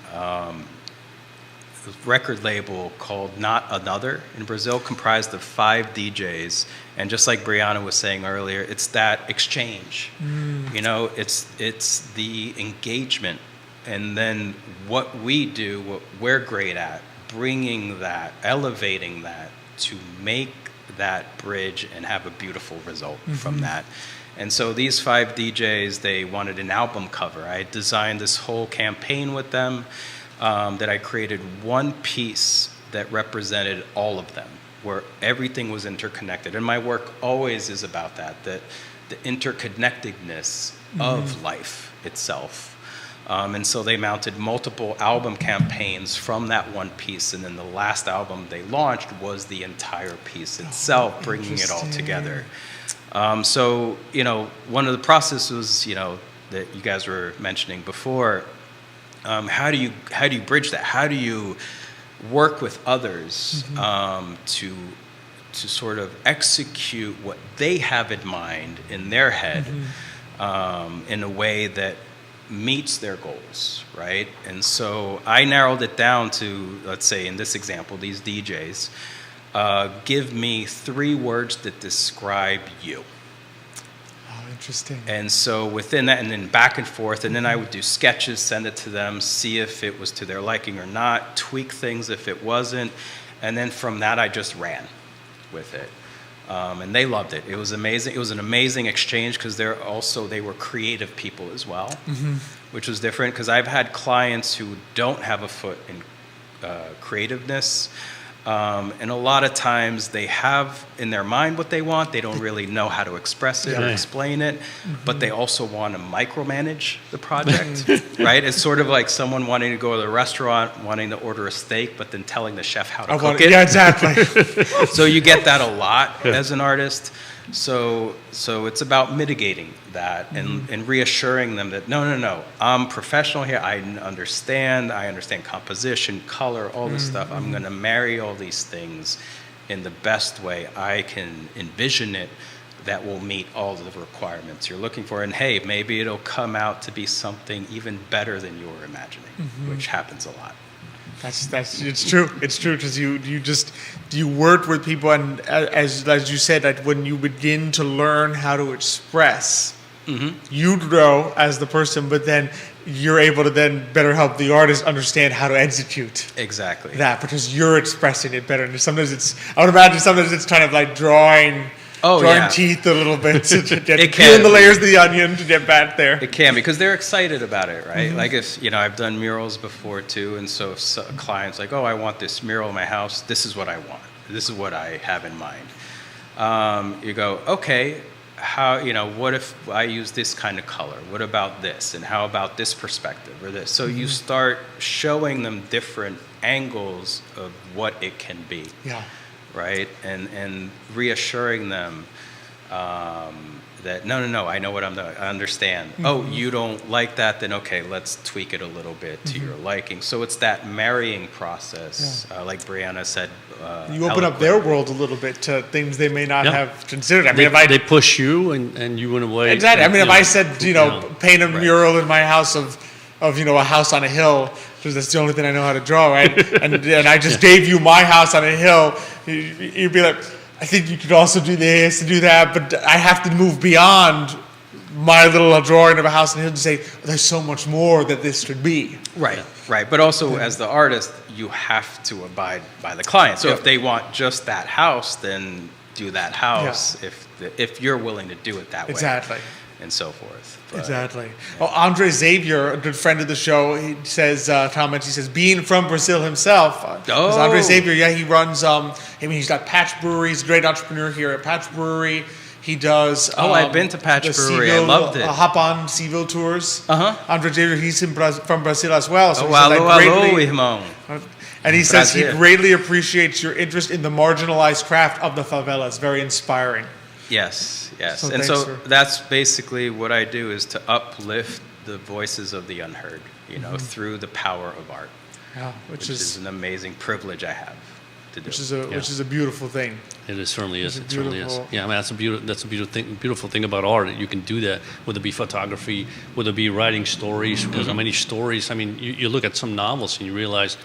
record label called Not Another in Brazil, comprised of 5 DJs. And just like Brianna was saying earlier, it's that exchange. You know, it's the engagement. And then what we do, what we're great at, bringing that, elevating that to make that bridge and have a beautiful result from that. And so these 5 DJs, they wanted an album cover. I designed this whole campaign with them, that I created one piece that represented all of them, where everything was interconnected. And my work always is about that the interconnectedness of life itself. And so they mounted multiple album campaigns from that one piece, and then the last album they launched was the entire piece itself, bringing it all together. So, you know, one of the processes, you know, that you guys were mentioning before, how do you bridge that? How do you work with others to sort of execute what they have in mind in their head in a way that meets their goals, right? And so I narrowed it down to, let's say in this example, these DJs, give me 3 words that describe you. Interesting. And so within that, and then back and forth, and then I would do sketches, send it to them, see if it was to their liking or not, tweak things if it wasn't, and then from that I just ran with it. And they loved it. It was amazing. It was an amazing exchange because they were creative people as well, which was different because I've had clients who don't have a foot in creativeness. And a lot of times they have in their mind what they want. They don't really know how to express it or explain it, but they also want to micromanage the project, right? It's sort of like someone wanting to go to the restaurant, wanting to order a steak, but then telling the chef how to cook it. Yeah, exactly. So you get that a lot as an artist. So it's about mitigating that and reassuring them that no, I'm professional here. I understand composition, color, all this stuff. I'm going to marry all these things in the best way I can envision it that will meet all of the requirements you're looking for. And hey, maybe it'll come out to be something even better than you were imagining, which happens a lot. It's true. It's true because you work with people, and as you said, that when you begin to learn how to express, you grow as the person, but then you're able to then better help the artist understand how to execute exactly that because you're expressing it better. And sometimes I would imagine it's kind of like drawing teeth a little bit to get peeling the layers of the onion to get back there. It can, because they're excited about it, right? Like if, I've done murals before too, and so if a client's like, oh, I want this mural in my house, this is what I want. This is what I have in mind. You go, okay, what if I use this kind of color? What about this? And how about this perspective or this? So you start showing them different angles of what it can be. Yeah. Right? And reassuring them that, no, I know what I'm doing. I understand. Oh, you don't like that? Then okay, let's tweak it a little bit to your liking. So it's that marrying process, like Brianna said. You open up their world a little bit to things they may not have considered. I mean, they push you and you in a way. Exactly. I mean, if I said, paint a mural in my house of a house on a hill, because that's the only thing I know how to draw, right? and I just gave you my house on a hill, you'd be like, I think you could also do this and do that, but I have to move beyond my little drawing of a house on a hill to say, there's so much more that this could be. Right. But also, as the artist, you have to abide by the client. So if they want just that house, then do that house if you're willing to do it that way. Exactly. And so forth. But, exactly. Well, Andre Xavier, a good friend of the show, he says, being from Brazil himself. Andre Xavier, he runs, he's got Patch Brewery. He's a great entrepreneur here at Patch Brewery. He does. I've been to Patch the Brewery. I Seville, loved it. Hop on Seville tours. Andre Javier, he's from Brazil as well. So Oh, he says, alô, alô, irmão. and he says he Prazer. greatly appreciates your interest in the marginalized craft of the favela. It's very inspiring. Yes. So And thanks so for- that's basically what I do, is to uplift the voices of the unheard, through the power of art, Yeah, which is an amazing privilege I have to do. which is a beautiful thing. It certainly is. It's It certainly is. beautiful. Yeah, I mean that's a beautiful thing about art. You can do that, whether it be photography, whether it be writing stories. Because how many stories? I mean, you look at some novels and you realize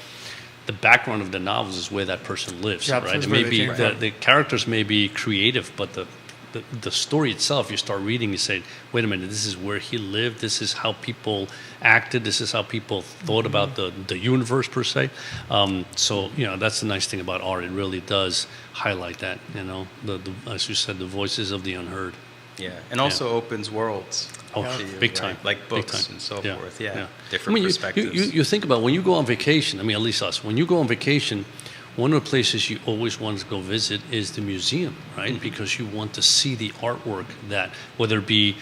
the background of the novels is where that person lives, Yeah, right? that's It where may they be came from. the characters may be creative, but the story itself, you start reading, you say, wait a minute, this is where he lived, this is how people acted, this is how people thought about the universe per se. So, that's the nice thing about art. It really does highlight that, the as you said, the voices of the unheard. Yeah, and also opens worlds. Oh, to you, big right? time. Like Big books time. and so Yeah, forth. Yeah, yeah. different I mean, perspectives. You think about when you go on vacation. I mean, at least us. When you go on vacation, one of the places you always want to go visit is the museum, right? Mm-hmm. Because you want to see the artwork that, whether it be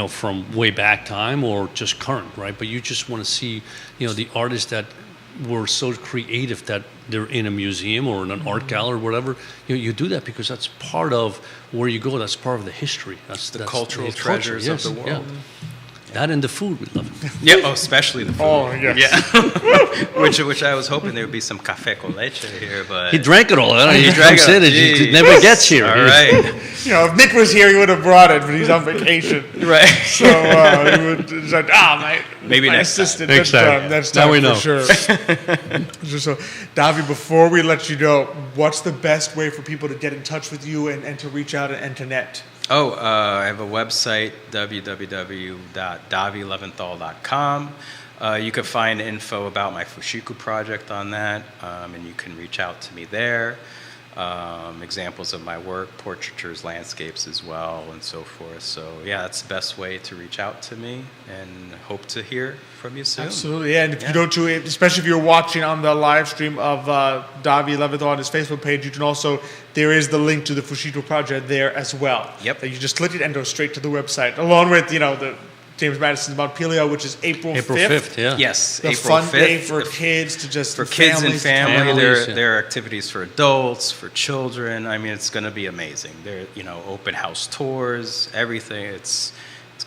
from way back time or just current, right? But you just want to see the artists that were so creative that they're in a museum or in an art gallery or whatever. You do that because that's part of where you go. That's part of the history. That's the cultural treasures yes, of the world. yeah. That and the food, we love it. Yeah, especially the food. Oh, yes. Yeah. which I was hoping there would be some café con leche here, but He drank it all. He drank comes it. in and Jeez. he never gets here. All right, If Nick was here, he would have brought it, but he's on vacation. right. So he would he's like, Maybe my next time. assistant. Next time. Next Now time we for know. sure. So, Davi, before we let you go, what's the best way for people to get in touch with you and to reach out and to net? I have a website, www.davileventhal.com. You can find info about my Fushiku project on that, and you can reach out to me there. Examples of my work, portraitures, landscapes as well, and so forth. So yeah, that's the best way to reach out to me, and hope to hear from you soon. Absolutely, yeah. And if you go to it, especially if you're watching on the live stream of Davi Leventhal on his Facebook page, you can also, there is the link to the Fushito project there as well. Yep. That you just click it and go straight to the website, along with, the James Madison's Montpelier, which is April 5th. Yeah. Yes, The April fun 5th. day for kids to just For kids and families to come family, out. Families, there are activities for adults, for children. I mean, it's going to be amazing. There, open house tours, everything. It's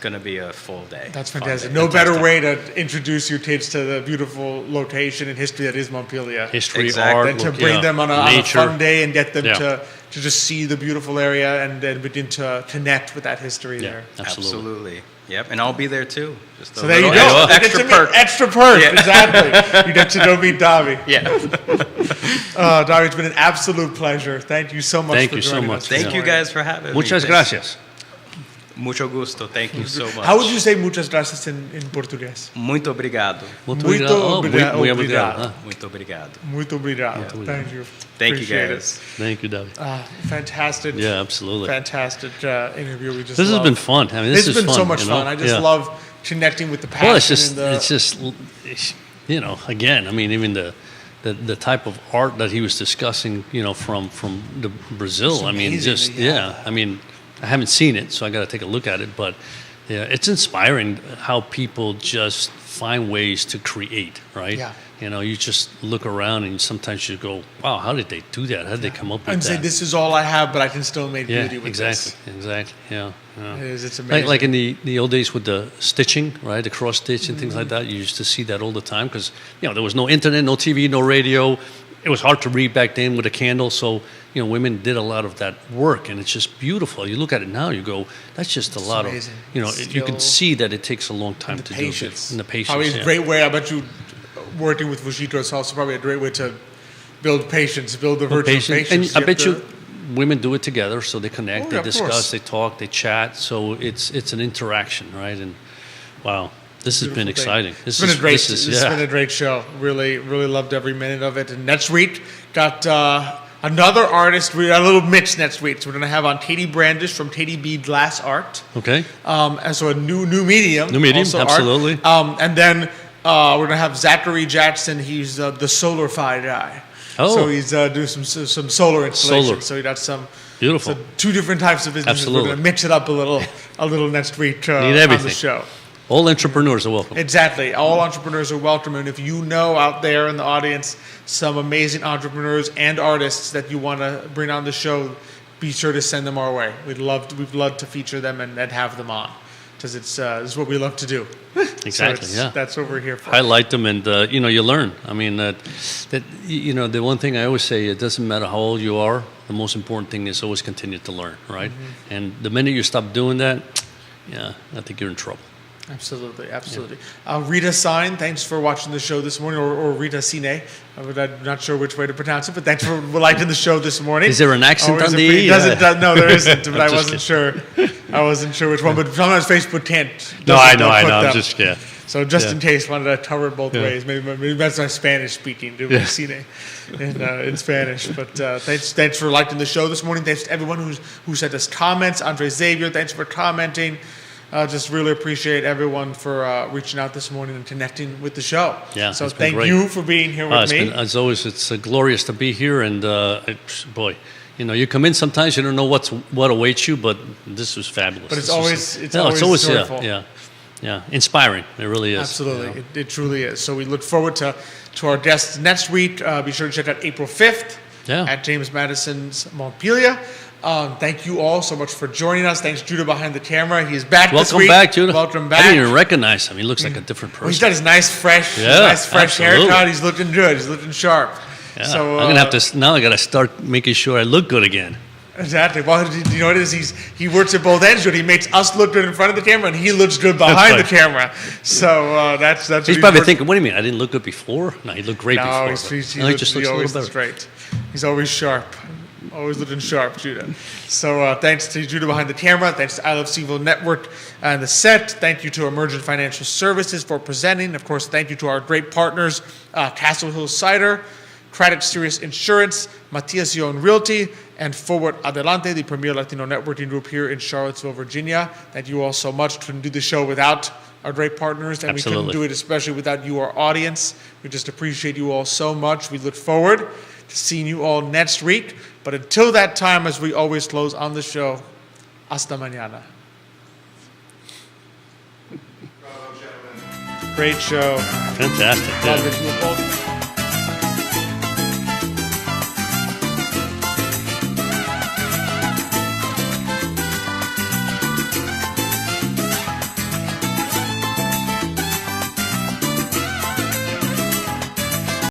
going to be a full day. That's Fun fantastic. day. No better way to introduce your kids to the beautiful location and history that is Montpelier. History, Exactly. art, Than to look, bring yeah, them on a nature. fun day and get them Yeah. to just see the beautiful area and then begin to connect with that history Yeah, there. absolutely. Yep, and I'll be there too. Just a So there you little go. Extra You get to perk. meet extra perk, Yeah. exactly. You get to go meet Davi. Yeah. Davi, it's been an absolute pleasure. Thank you so much Thank for you so joining much. us. Thank this you morning. guys for having me. Muchas Thanks. gracias. Mucho gusto. Thank you so much. How would you say muchas gracias in Portuguese? Muito obrigado. Muito Muito obrigado. Oh, obrigado. muy obrigado. huh? Muito obrigado. Muito obrigado. Thank you. Thank you Appreciate guys. Thank you, David. Fantastic. Yeah, absolutely. Fantastic interview. We just This has love. been fun. I mean, This this has is been fun. so much fun. I just Yeah. love connecting with the passion. Well, it's and just, again, I mean, even the type of art that he was discussing, from the Brazil. It's I mean, amazing, just yeah. I mean, I haven't seen it, so I got to take a look at it. But yeah, it's inspiring how people just find ways to create, right? Yeah. You just look around and sometimes you go, wow, how did they do that? How did they come up with and that? say this is all I have, but I can still make Yeah, beauty with exactly, this. exactly. Yeah, yeah. It's amazing. Like in the old days with the stitching, right? The cross stitch and things like that. You used to see that all the time because there was no internet, no TV, no radio. It was hard to read back then with a candle. So women did a lot of that work, and it's just beautiful. You look at it now, you go, that's just a lot amazing. of you can see that it takes a long time the to patience. do this. And the patience. Probably a yeah. great way. I bet you working with Fujito is also probably a great way to build patience, build the virtue of patience. And I bet have you women do it together, so they connect, Oh, they yeah, of discuss, course. they talk, they chat. So it's an interaction, right? And wow, this has been Beautiful thing. exciting. It's been a great. It's been a great show. Really, really loved every minute of it. And next week got another artist. We got a little mix next week. So we're gonna have on Katie Brandish from Katie B Glass Art. Okay. And so a new medium. New medium, also art. absolutely. And then we're gonna have Zachary Jackson. He's the Solarfy guy. Oh. So he's doing some solar installation. Solar. So he got some. Beautiful. So 2 different types of businesses. Absolutely. We're going to mix it up a little next week Need on the everything. show. All entrepreneurs are welcome. Exactly. All entrepreneurs are welcome. And if you know out there in the audience some amazing entrepreneurs and artists that you want to bring on the show, be sure to send them our way. We'd love to feature them and have them on, because it's what we love to do. Exactly. So Yeah. that's what we're here for. Highlight them, and you learn. I mean, that the one thing I always say, it doesn't matter how old you are. The most important thing is always continue to learn, right? Mm-hmm. And the minute you stop doing that, yeah, I think you're in trouble. Absolutely. Rita Sign, thanks for watching the show this morning, or Rita Cine. I'm not sure which way to pronounce it, but thanks for liking the show this morning. Is there an accent on the E? No, there isn't, but I just wasn't sure. I wasn't sure which one, but sometimes Facebook can't. No, I know. put I'm them. just yeah. So just in case, wanted to cover it both Yeah. ways. Maybe that's my Spanish speaking, doing Cine in Spanish. But thanks for liking the show this morning. Thanks to everyone who sent us comments. Andre Xavier, thanks for commenting. Just really appreciate everyone for reaching out this morning and connecting with the show. Yeah, so it's been thank great. you for being here with me. As always, it's glorious to be here, and boy, you come in sometimes you don't know what awaits you, but this was fabulous. But it's This always was joyful. yeah, inspiring. It really is. Absolutely, it truly is. So we look forward to our guests next week. Be sure to check out April 5th at James Madison's Montpelier. Thank you all so much for joining us. Thanks, Judah, behind the camera. He's back this week. Welcome back, Judah. Welcome back. I didn't even recognize him. He looks like a different person. Well, he's got his nice, fresh absolutely. haircut. He's looking good. He's looking sharp. Yeah. So I'm gonna have to now. I gotta start making sure I look good again. Exactly. Well, you know what it is? He works at both ends. He makes us look good in front of the camera, and he looks good behind the camera. So that's. He's probably thinking, "What do you mean? I didn't look good before? No, he looked great before." He just looks a always little better. looks great. He's always sharp. Always looking sharp, Judah. So thanks to Judah behind the camera. Thanks to I Love CVille Network and the set. Thank you to Emergent Financial Services for presenting. Of course, thank you to our great partners, Castle Hill Cider, Credit Serious Insurance, Matias Yon Realty, and Forward Adelante, the premier Latino networking group here in Charlottesville, Virginia. Thank you all so much. Couldn't do the show without our great partners, and Absolutely. we couldn't do it especially without you, our audience. We just appreciate you all so much. We look forward to seeing you all next week. But until that time, as we always close on the show, hasta mañana. Great show. Fantastic. Love Yeah. it. You were both